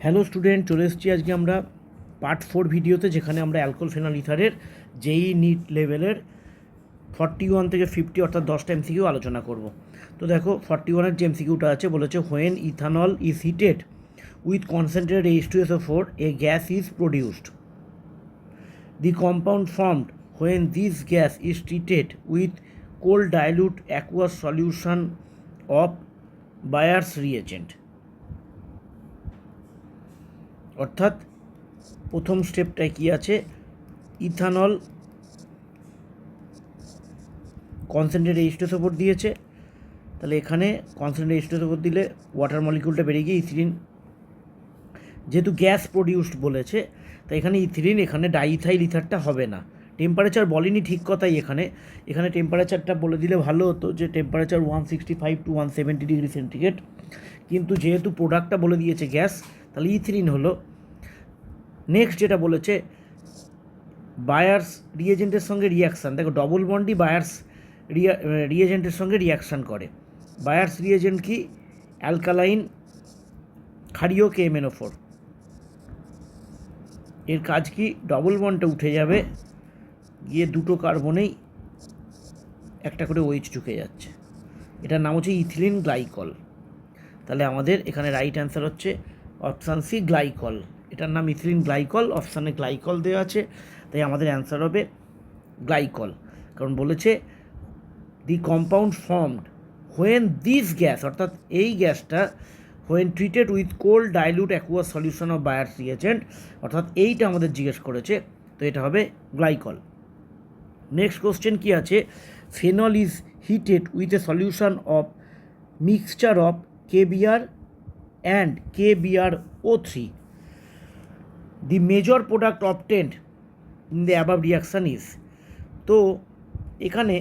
Hello student, চলে এসেছি আজকে আমরা পার্ট 4 ভিডিওতে, যেখানে আমরা অ্যালকোহল ফেনল ইথারের যেই নিট লেভেলের 41 থেকে 50 অর্থাৎ 10টা এমসিকিউ আলোচনা করব। তো দেখো 41-এর যে এমসিকিউটা আছে, বলেছে when ethanol is heated with concentrated H2SO4 A gas is produced. The compound formed when this gas is treated with cold dilute aqueous solution of Baeyer's reagent. অর্থাৎ প্রথম স্টেপটায় কি আছে, ইথানল কনসেন্ট্রেট H2SO4 দিয়েছে, তাহলে এখানে কনসেন্ট্রেট H2SO4 দিলে water মলিকিউলটা বেরিয়ে গিয়ে ইথিলিন, যেহেতু গ্যাস প্রডিউসড বলেছে তাই এখানে ইথিলিন, এখানে ডাইইথাইল ইথারটা হবে না। টেম্পারেচার বলেনি ঠিক কথাই, এখানে টেম্পারেচারটা বলে দিলে ভালো হতো, যে টেম্পারেচার 165 to 170 ডিগ্রি সেন্টিগ্রেড, কিন্তু যেহেতু প্রোডাক্টটা বলে দিয়েছে গ্যাস, তাহলে ইথিলিন হলো। নেক্সট যেটা বলেছে বায়ার্স রিএজেন্টের সঙ্গে রিয়াকশান, দেখো ডবল বন্ডই বায়ার্স রিএজেন্টের সঙ্গে রিয়াকশান করে। বায়ার্স রিএজেন্ট কি, অ্যালকালাইন ক্ষারীয় KMnO4, এর কাজ কি, ডবল বন্ডটা উঠে যাবে, গিয়ে দুটো কার্বনেই একটা করে OH ঢুকে যাচ্ছে, এটার নাম হচ্ছে ইথিলিন গ্লাইকল। তাহলে আমাদের এখানে রাইট অ্যান্সার হচ্ছে অপশান সি, গ্লাইকল। এটার নাম ইথিলিন গ্লাইকল, অপশানে গ্লাইকল দেওয়া আছে, তাই আমাদের অ্যান্সার হবে গ্লাইকল। কারণ বলেছে the compound formed when this gas, অর্থাৎ এই গ্যাসটা when treated with cold dilute aqueous solution of Baeyer's reagent, অর্থাৎ এইটা আমাদের জিজ্ঞেস করেছে, তো এটা হবে গ্লাইকল। নেক্সট কোশ্চেন কি আছে, phenol is heated with a solution of mixture of KBr and KBrO3. The major product obtained in the above reaction is, তো এখানে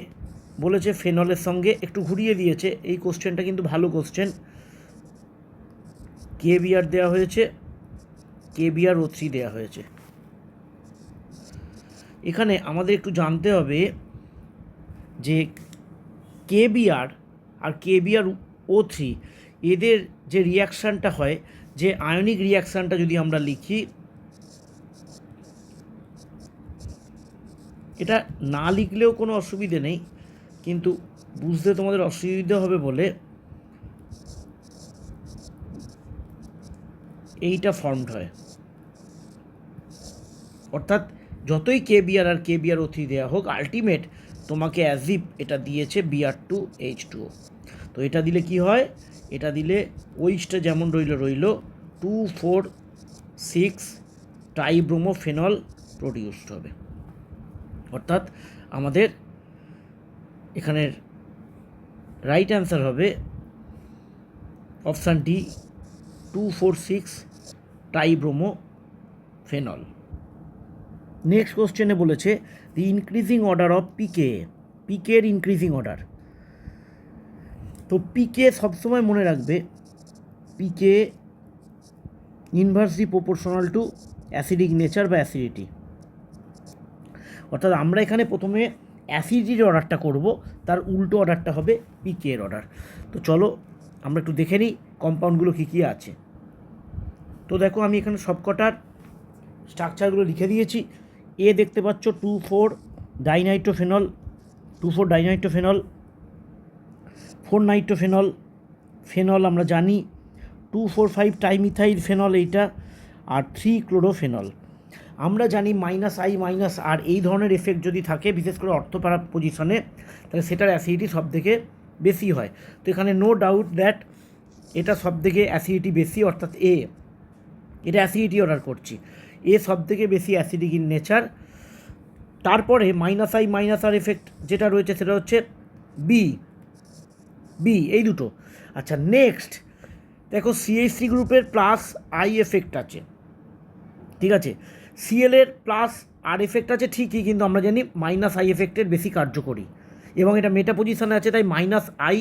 বলেছে ফেনলের সঙ্গে, একটু ঘুরিয়ে দিয়েছে এই কোশ্চেনটা, কিন্তু ভালো কোশ্চেন। KBr দেওয়া হয়েছে, KBrO3 দেওয়া হয়েছে। এখানে আমাদের একটু জানতে হবে যে KBr আর KBrO3 এদের যে রিয়াকশানটা হয়, যে আয়নিক রিয়াকশানটা যদি আমরা লিখি, এটা না লিখলেও কোনো অসুবিধে নেই, কিন্তু বুঝতে তোমাদের অসুবিধা হবে বলে এইটা ফর্মড হয়। অর্থাৎ যতই KBr আর KBrO3 দেওয়া হোক, আলটিমেট তোমাকে অ্যাজিভ এটা দিয়েছে Br2H2O। তো এটা দিলে কি হয়, এটা দিলে ওইচটা যেমন রইল 2,4,6 ট্রাইব্রোমোফেনল প্রডিউসড হবে। অর্থাৎ আমাদের এখানের রাইট অ্যান্সার হবে অপশান ডি, 2,4,6 ট্রাইব্রোমোফেনল। নেক্সট কোশ্চেনে বলেছে the increasing order of pK এর ইনক্রিজিং অর্ডার। তো পিকে সবসময় মনে রাখবে, pK inversely proportional to acidic nature বা অ্যাসিডিটি। অর্থাৎ আমরা এখানে প্রথমে অ্যাসিডিটির অর্ডারটা করব, তার উল্টো অর্ডারটা হবে পিকে এর অর্ডার। তো চলো আমরা একটু দেখে নিই কম্পাউন্ডগুলো কী কী আছে। তো দেখো আমি এখানে সবকটার স্ট্রাকচারগুলো লিখে দিয়েছি। এ দেখতে পাচ্ছ 2,4-ডাইনাইট্রোফেনল, 2,4-ডাইনাইট্রোফেনল, 4-নাইট্রোফেনল, ফেনল আমরা জানি, 2,4,5 টাইমিথাইল ফেনল এইটা, আর 3-ক্লোরোফেনল। আমরা জানি -I-R এই ধরনের এফেক্ট যদি থাকে, বিশেষ করে অর্থোপ্যারা পজিশনে, তাহলে সেটার অ্যাসিডিটি সব থেকে বেশি হয়। তো এখানে নো ডাউট দ্যাট এটা সব থেকে অ্যাসিডিটি বেশি, অর্থাৎ এটা অ্যাসিডিটি অর্ডার করছি, সব থেকে বেশি অ্যাসিডিক ইন নেচার। তারপরে -I-R এফেক্ট যেটা রয়েছে সেটা হচ্ছে বি, এই দুটো। আচ্ছা, নেক্সট দেখো CH3 গ্রুপের +I এফেক্ট আছে, ঠিক আছে, Cl এর +R এফেক্ট আছে ঠিকই, কিন্তু আমরা জানি -I এফেক্টের বেশি কার্যকরী, এবং এটা মেটা পজিশনে আছে, তাই -I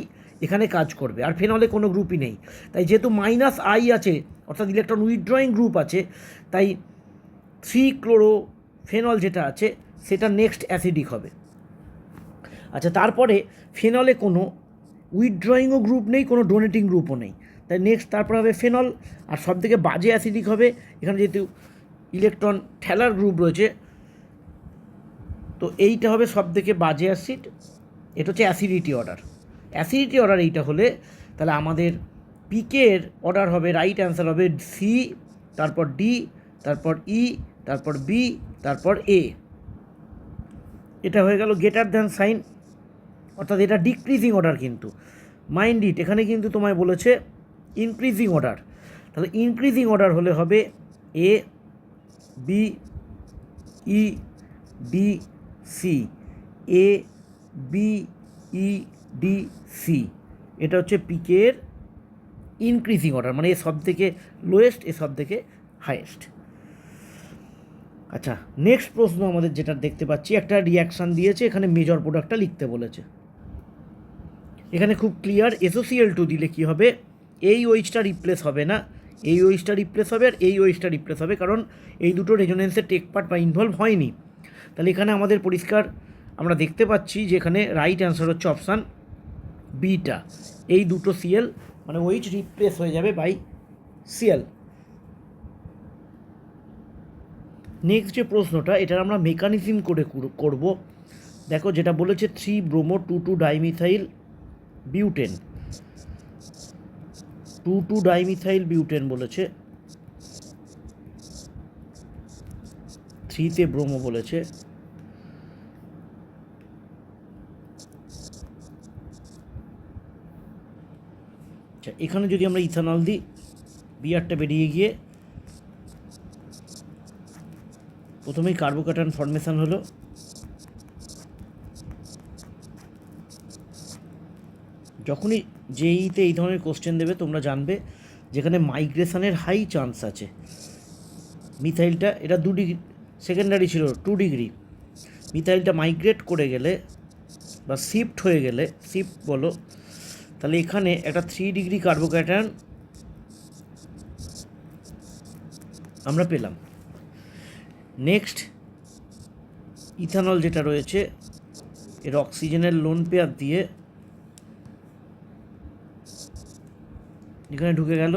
এখানে কাজ করবে। আর ফেনলে কোনো গ্রুপই নেই, তাই যেহেতু -I আছে, অর্থাৎ ইলেকট্রন উইথড্রয়িং গ্রুপ আছে, তাই 3-ক্লোরোফেনল যেটা আছে সেটা নেক্সট অ্যাসিডিক হবে। আচ্ছা, তারপরে ফেনলে কোনো উইথড্রয়িংও গ্রুপ নেই, কোনো ডোনেটিং গ্রুপও নেই, তাই নেক্সট তারপর হবে ফেনল। আর সবথেকে বাজে অ্যাসিডিক হবে, এখানে যেহেতু ইলেকট্রন ঠেলার গ্রুপ রয়েছে, তো এইটা হবে সবথেকে বাজে অ্যাসিড। এটা হচ্ছে অ্যাসিডিটি অর্ডার। অ্যাসিডিটি অর্ডার এইটা হলে তাহলে আমাদের পিকের অর্ডার হবে, রাইট অ্যান্সার হবে সি, তারপর ডি, তারপর ই, তারপর বি, তারপর এ। এটা হয়ে গেল গ্রেটার দ্যান সাইন, অর্থাৎ এটা ডিক্রিজিং অর্ডার। কিন্তু মাইন্ড ইট, এখানে কিন্তু তোমায় বলেছে ইনক্রিজিং অর্ডার। তাহলে ইনক্রিজিং অর্ডার হলে হবে এ, বি, ই, ডি, সি। এ, বি, ই, ডি, সি। এটা হচ্ছে পিকের ইনক্রিজিং অর্ডার, মানে এ সব থেকে লোয়েস্ট, এ সব থেকে হাইয়েস্ট। আচ্ছা, নেক্সট প্রশ্ন আমাদের যেটা দেখতে পাচ্ছি, একটা রিয়াকশান দিয়েছে, এখানে মেজর প্রোডাক্টটা লিখতে বলেছে। এখানে খুব ক্লিয়ার, SOCl2 দিলে কি হবে, এই ওইচটা রিপ্লেস হবে না, এই ওইচটা রিপ্লেস হবে, আর এই ওইচটা রিপ্লেস হবে, কারণ এই দুটো রেজোনেন্সে টেক পার্ট বা ইনভলভ হয়নি। তাহলে এখানে আমাদের পরিষ্কার আমরা দেখতে পাচ্ছি যে এখানে রাইট অ্যান্সার হচ্ছে অপশান বিটা। এই দুটো সিএল মানে ওইচ রিপ্লেস হয়ে যাবে বাই সিএল। নেক্সট যে প্রশ্নটা, এটার আমরা মেকানিজম করে করব। দেখো যেটা বলেছে 3-bromo-2,2-ডাইমিথাইল বিউটেন, 2,2-ডাইমিথাইল বিউটেন বলেছে, 3-তে ব্রোমো বলেছে। আচ্ছা, এখানে যদি আমরা ইথানল দিই, বিআরটা বেরিয়ে গিয়ে প্রথমেই কার্বোক্যাটায়ন ফর্মেশন হলো। যখনই জেইতে এই ধরনের কোশ্চেন দেবে তোমরা জানবে যেখানে মাইগ্রেশনের হাই চান্স আছে। মিথাইলটা এটা 2 ডিগ্রি, সেকেন্ডারি ছিল 2 ডিগ্রি, মিথাইলটা মাইগ্রেট করে গেলে বা শিফট হয়ে গেলে, শিফট বলো, তাহলে এখানে একটা 3 ডিগ্রি কার্বোক্যাটায়ন আমরা পেলাম। নেক্সট ইথানল যেটা রয়েছে, এর অক্সিজেনের লোন পেয়ার দিয়ে এখানে ঢুকে গেল,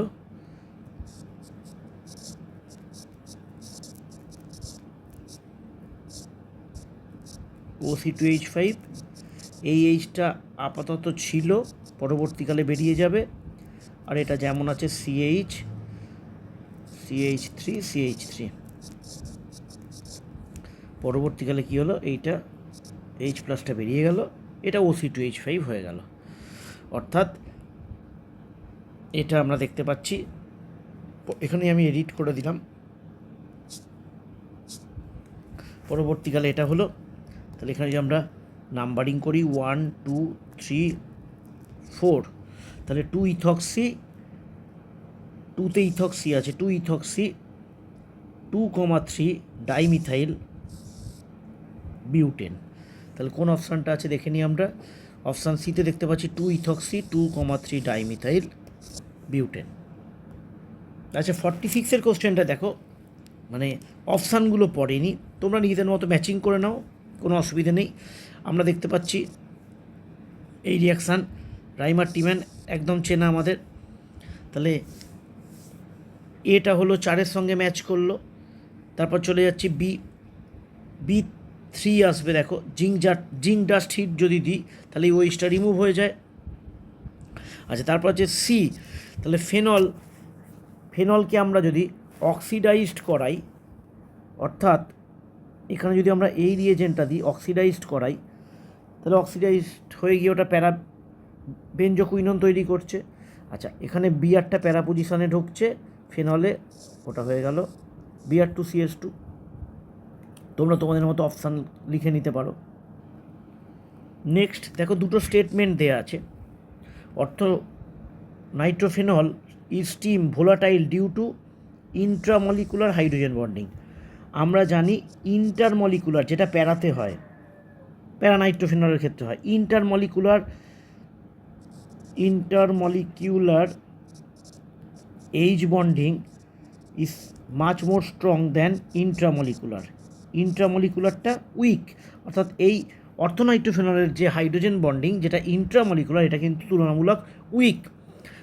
OC2H5। এই এইচটা আপাতত ছিল, পরবর্তীকালে বেরিয়ে যাবে। আর এটা যেমন আছে CH3, পরবর্তীকালে কী হলো, এইটা H প্লাসটা বেরিয়ে গেল, এটা OC2H5 হয়ে গেল। অর্থাৎ এটা আমরা দেখতে পাচ্ছি, এখানে আমি এডিট করে দিলাম, পরবর্তীকালে এটা হলো। তাহলে এখানে যদি আমরা নাম্বারিং করি 1, 2, 3, 4, তাহলে 2 ইথক্সি, 2তে ইথক্সি আছে, 2 ইথক্সি 2,3 ডাইমিথাইল বিউটেন। তাহলে কোন অপশানটা আছে দেখে নিই আমরা। অপশান সিতে দেখতে পাচ্ছি 2 ইথক্সি 2,3 ডাইমিথাইল বিউটেন। আচ্ছা, 46-এর কোশ্চেনটা দেখো, মানে অপশানগুলো পড়েনি, তোমরা নিজেদের মতো ম্যাচিং করে নাও, কোনো অসুবিধা নেই। আমরা দেখতে পাচ্ছি এই রিয়াকশান রাইমার টিম্যান একদম চেনা আমাদের। তাহলে এটা হলো 4-এর সঙ্গে ম্যাচ করলো। তারপর চলে যাচ্ছি B3 আসবে, দেখো জিঙ্ক ডাস্ট হিট যদি দিই তাহলে এই ওইচটা রিমুভ হয়ে যায়। আচ্ছা, তারপর হচ্ছে সি, তাহলে ফেনলকে আমরা যদি অক্সিডাইজড করাই, অর্থাৎ এখানে যদি আমরা এই রিয়েজেন্টটা দিই, অক্সিডাইজড করাই, তাহলে অক্সিডাইজড হয়ে গিয়ে ওটা বেঞ্জোকুইনন তৈরি করছে। আচ্ছা, এখানে বিআরটা প্যারা পজিশনে ঢুকছে ফেনলে, ওটা হয়ে গেল Br2CS2। তোমরা তোমাদের মতো অপশান লিখে নিতে পারো। নেক্সট দেখো, দুটো স্টেটমেন্ট দেওয়া আছে। Nitrophenol is steam volatile due to intramolecular hydrogen bonding. আমরা জানি ইন্টারমলিকুলার যেটা প্যারাতে হয়, প্যারানাইট্রোফেনলের ক্ষেত্রে হয়, intermolecular H bonding is much more strong than ইন্ট্রামলিকুলারটা উইক। অর্থাৎ এই অর্থোনাইট্রোফেনলের যে হাইড্রোজেন বন্ডিং যেটা ইন্ট্রামলিকুলার, এটা কিন্তু তুলনামূলক উইক।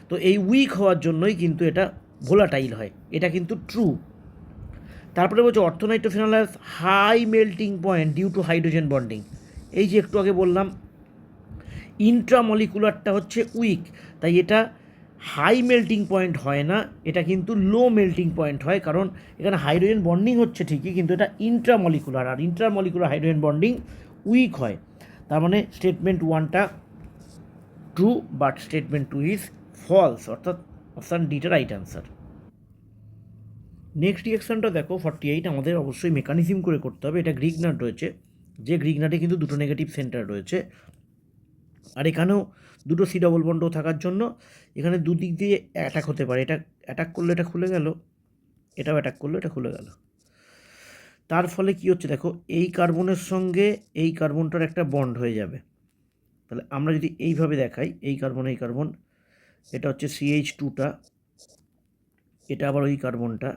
তো এই উইক হওয়ার জন্যই কিন্তু এটা ভোলাটাইল হয়, এটা কিন্তু ট্রু। তারপরে বলছে orthonitrophenol has high melting point due to hydrogen bonding. এই যে একটু আগে বললাম ইন্ট্রামলিকুলারটা হচ্ছে উইক, তাই এটা হাই মেল্টিং পয়েন্ট হয় না, এটা কিন্তু লো মেল্টিং পয়েন্ট হয়, কারণ এখানে হাইড্রোজেন বন্ডিং হচ্ছে ঠিকই, কিন্তু এটা ইন্ট্রামলিকুলার, আর ইন্ট্রামলিকুলার হাইড্রোজেন বন্ডিং উইক হয়। তার মানে স্টেটমেন্ট 1টা true, but statement 2 is false, অর্থাৎ অপশান ডিটা রাইট অ্যান্সার। নেক্সট রিয়াকশানটা দেখো 48, আমাদের অবশ্যই মেকানিজম করে করতে হবে। এটা গ্রিক নাট রয়েছে, যে গ্রিক নাটে কিন্তু দুটো নেগেটিভ সেন্টার রয়েছে, আর এখানেও দুটো সি ডবল বন্ড থাকার জন্য এখানে দুদিক দিয়ে অ্যাটাক হতে পারে। এটা অ্যাটাক করলে এটা খুলে গেল, এটাও অ্যাটাক করলে এটা খুলে গেল। তার ফলে কি হচ্ছে দেখো, এই কার্বনের সঙ্গে এই কার্বনটার একটা বন্ড হয়ে যাবে। তাহলে আমরা যদি এইভাবে দেখাই, এই কার্বন এই কার্বন, এটা হচ্ছে CH2টা, এটা আবার ওই কার্বনটা,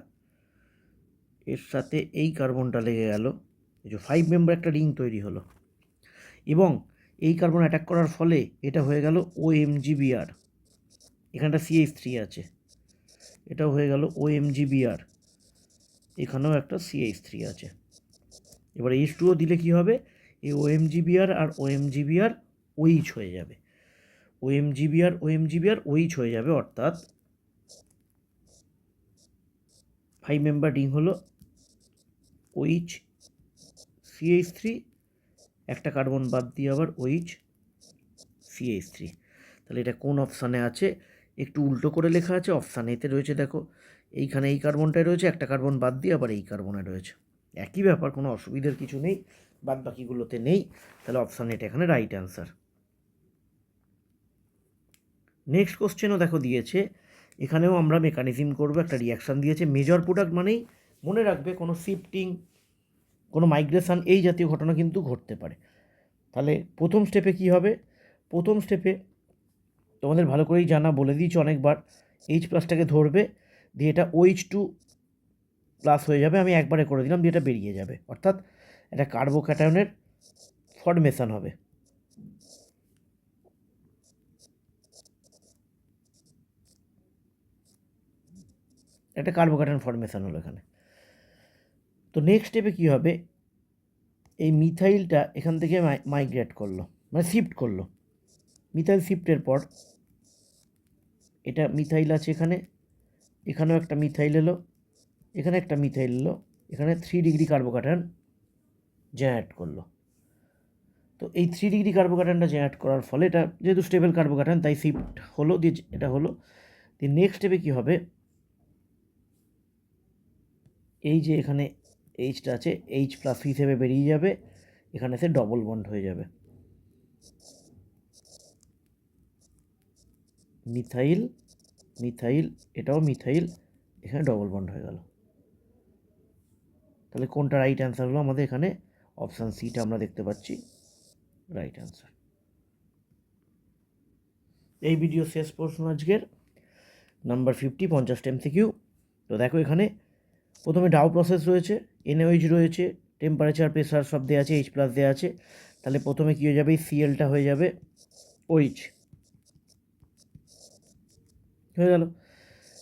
এর সাথে এই কার্বনটা লেগে গেল, এই যে 5 মেম্বার একটা রিং তৈরি হলো, এবং এই কার্বন অ্যাটাক করার ফলে এটা হয়ে গেল OMGBr, এখানটা CH3 আছে, এটাও হয়ে গেল OMGBr, এখানেও একটা CH3 আছে। এবার H2O দিলে কি হবে, এই OMGBr আর OMGBr OH হয়ে যাবে, OMGBr OH হয়ে যাবে, অর্থাৎ 5 মেম্বার রিং হলো OH CH3, একটা কার্বন বাদ দিয়ে আবার OH CH3। তাহলে এটা কোন অপশানে আছে, একটু উল্টো করে লেখা আছে, অপশান এতে রয়েছে দেখো, এইখানে এই কার্বনটায় রয়েছে, একটা কার্বন বাদ দিয়ে আবার এই কার্বনে রয়েছে, একই ব্যাপার, কোনো অসুবিধার কিছু নেই, বাদ বাকিগুলোতে নেই। তাহলে অপশান এটা এখানে রাইট অ্যান্সার। নেক্সট কোশ্চেনও দেখো দিয়েছে, এখানেও আমরা মেকানিজম করবো, একটা রিয়াকশান দিয়েছে। মেজর প্রোডাক্ট মানেই মনে রাখবে কোনো শিফটিং, কোনো মাইগ্রেশন, এই জাতীয় ঘটনা কিন্তু ঘটতে পারে। তাহলে প্রথম স্টেপে কি হবে, প্রথম স্টেপে তোমাদের ভালো করেই জানা, বলে দিয়েছি অনেকবার, H+টাকে ধরবে, দিয়ে এটা OH2 প্লাস হয়ে যাবে, আমি একবারে করে দিলাম, দিয়ে এটা বেরিয়ে যাবে, অর্থাৎ এটা কার্বোক্যাটায়নের ফর্মেশন হবে। একটা কার্বোক্যাটায়ন ফর্মেশন হলো এখানে। তো নেক্সট স্টেপে কী হবে, এই মিথাইলটা এখান থেকে মাইগ্রেট করলো, মানে শিফট করলো, মিথাইল শিফটের পর এটা মিথাইল আছে এখানে, এখানেও একটা মিথাইল এলো, এখানে একটা মিথাইল এলো, এখানে 3 ডিগ্রি কার্বোক্যাটায়ন জেনারেট করলো। তো এই 3 ডিগ্রি কার্বোক্যাটায়নটা জেনারেট করার ফলে এটা যেহেতু স্টেবল কার্বোক্যাটায়ন তাই শিফট হলো, দিয়ে এটা হলো। দিয়ে নেক্সট স্টেপে কী হবে, এই যে এখানে Hটা আছে, H+ হিসেবে বেরিয়ে যাবে, এখানে এসে ডবল বন্ড হয়ে যাবে, মিথাইল মিথাইল, এটাও মিথাইল, এখানে ডবল বন্ড হয়ে গেল। তাহলে কোনটা রাইট অ্যান্সার হলো আমাদের এখানে, অপশান সিটা আমরা দেখতে পাচ্ছি রাইট অ্যান্সার। এই ভিডিও শেষ প্রশ্ন আজকের, নাম্বার 50, 50টা MCQ। তো দেখো এখানে প্রথমে ডাউ প্রসেস রয়েছে, NaOH রয়েছে, টেম্পারেচার প্রেসার সব দেওয়া আছে, H+ দেওয়া আছে। তাহলে প্রথমে কী হয়ে যাবে, Clটা হয়ে যাবে OH হয়ে গেল।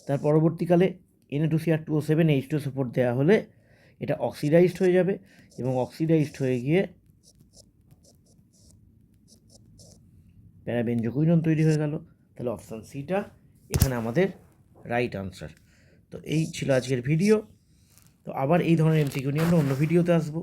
তার পরবর্তীকালে Na2Cr2O7 H2SO4 দেওয়া হলে এটা অক্সিডাইজড হয়ে যাবে, এবং অক্সিডাইজড হয়ে গিয়ে প্যারাবেনজোকুইনন তৈরি হয়ে গেল। তাহলে অপশান সিটা এখানে আমাদের রাইট আনসার। তো এই ছিল আজকের ভিডিও। তো আবার এই ধরনের MCQ নিয়ে আমরা অন্য ভিডিওতে আসবো।